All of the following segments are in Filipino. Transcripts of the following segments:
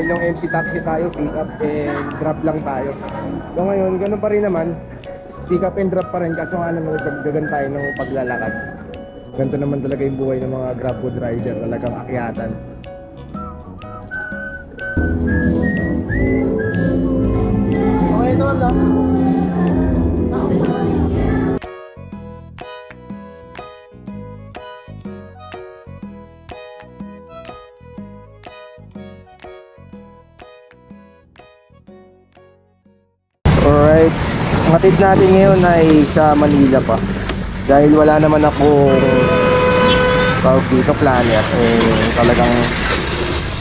dahil yung MC taxi tayo, pick up and drop lang tayo. So ngayon, ganun pa rin naman, pick up and drop pa rin, kaso nga naman nagdagdagan tayo ng paglalakad. Ganito naman talaga yung buhay ng mga grab food rider, talagang akyatan. Okay ito ma'am, no? Alright, ang hatid natin ngayon ay sa Manila pa. Dahil wala naman akong tawag dito planner, talagang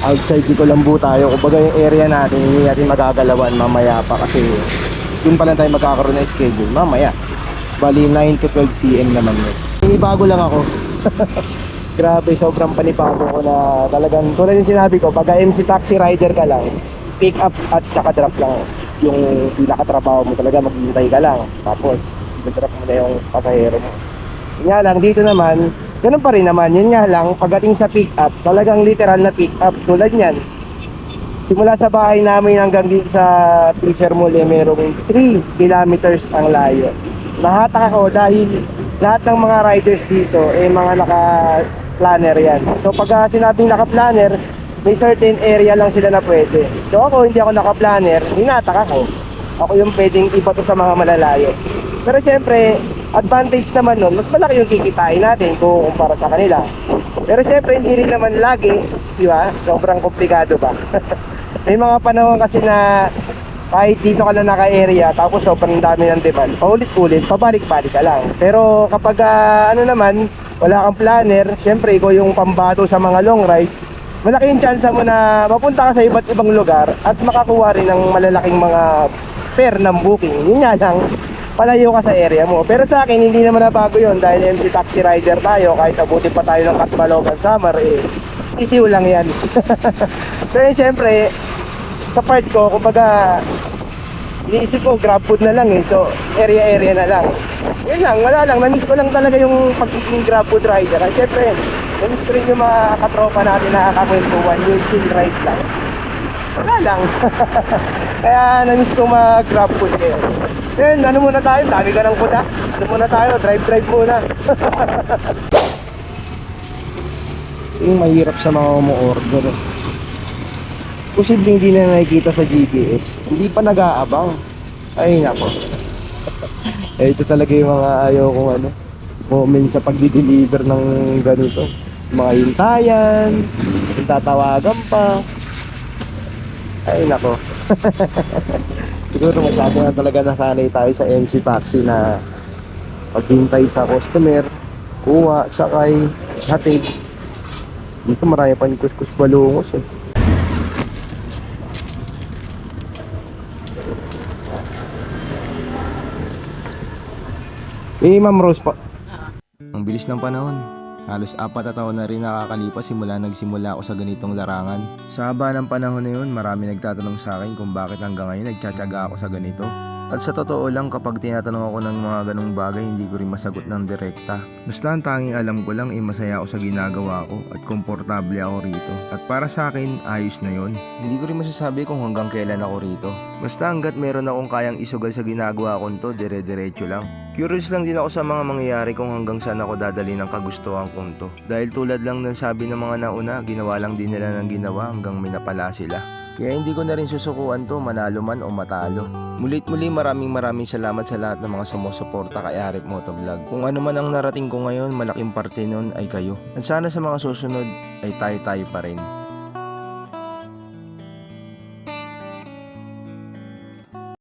outside dito lang po tayo. Kumbaga yung area natin, hindi natin magagalawan mamaya pa kasi dun pa lang tayo magkakaroon ng schedule mamaya. Bali 9 to 12 PM naman yun. Bago lang ako. Grabe, sobrang panibago ko na talagang tulad yung sinabi ko, pag MC taxi rider ka lang, pick up at saka drop lang yung pinakatrabaho mo, talaga maghihintay ka lang tapos i-drop mo na yung pasahero mo. Yun nga lang, dito naman ganun pa rin naman, yun nga lang pagdating sa pick up, talagang literal na pick up. Tulad nyan, simula sa bahay namin hanggang dito sa Fisher Mall, merong 3 kilometers ang layo. Nahatak ako dahil lahat ng mga riders dito mga naka-planner yan. So pag sinabing naka-planner, may certain area lang sila na pwede. So ako, hindi ako naka-planner, hinatak ako. Ako yung pwedeng iba to sa mga malalayo. Pero syempre, advantage naman nun, mas malaki yung kikitain natin kumpara sa kanila. Pero syempre, hindi rin naman lagi, di ba? Sobrang komplikado ba? May mga panahon kasi na kahit dito ka lang naka-area, tapos sobrang dami ng demand, paulit-ulit, pabalik-balik ka lang. Pero kapag ano naman, wala kang planner, syempre ikaw yung pambato sa mga long ride, malaki yung chance mo na mapunta ka sa iba't ibang lugar at makakuha rin ng malalaking mga fare ng booking. Yun nga lang, palayo ka sa area mo. Pero sa akin, hindi naman nabago yun dahil MC taxi rider tayo. Kahit abutin pa tayo ng Catbalogan Summer, sisiw lang yan. So yun, syempre, sa part ko, kumbaga, iniisip ko, grab food na lang So, area-area na lang. Yun lang, wala lang. Namiss ko lang talaga yung pagiging grab food rider. At syempre, namiss ko rin yung mga katropa natin na kakakwentuhan, yung chill ride lang. Wala lang. Kaya namiss ko mag-grab food kayo. Yun, ano muna tayo? Dami ka ng kuda. Ano muna tayo? Drive muna. Yung mahirap sa mga umu-order. Posibleng hindi na nakikita sa GPS. Hindi pa nag-aabang. Ay nako. Ito talaga yung mga ayaw kong moment sa pagdi-deliver ng ganito. Mga hintayan, yung tatawagan pa. Ay nako. Siguro masyado na talaga nasanay tayo sa MC taxi na paghintay sa customer, kuha, sakay, hatid. Dito marami pa yung kuskus balungos Ma'am Rose pa. Ang bilis ng panahon. Halos 4 na taon na rin nakakalipas simula nagsimula ako sa ganitong larangan. Sa haba ng panahon na yun, marami nagtatanong sa akin kung bakit hanggang ngayon nagtsatsaga ako sa ganito. At sa totoo lang, kapag tinatanong ako ng mga ganong bagay, hindi ko rin masagot ng direkta. Basta ang tanging alam ko lang masaya ako sa ginagawa ko at komportable ako rito. At para sa akin, ayos na yon. Hindi ko rin masasabi kung hanggang kailan ako rito. Basta hanggat meron akong kayang isugal sa ginagawa ko to, dire-diretso lang. Curious lang din ako sa mga mangyayari kung hanggang saan ako dadali ng kagustuhan kong to. Dahil tulad lang ng sabi ng mga nauna, ginawa lang din nila ng ginawa hanggang may napala sila. Kaya hindi ko na rin susukuan to, manalo man o matalo. Mulit-muli maraming salamat sa lahat ng mga sumusuporta kay Arif Motovlog. Kung ano man ang narating ko ngayon, malaking parte nun ay kayo. At sana sa mga susunod ay tayo pa rin.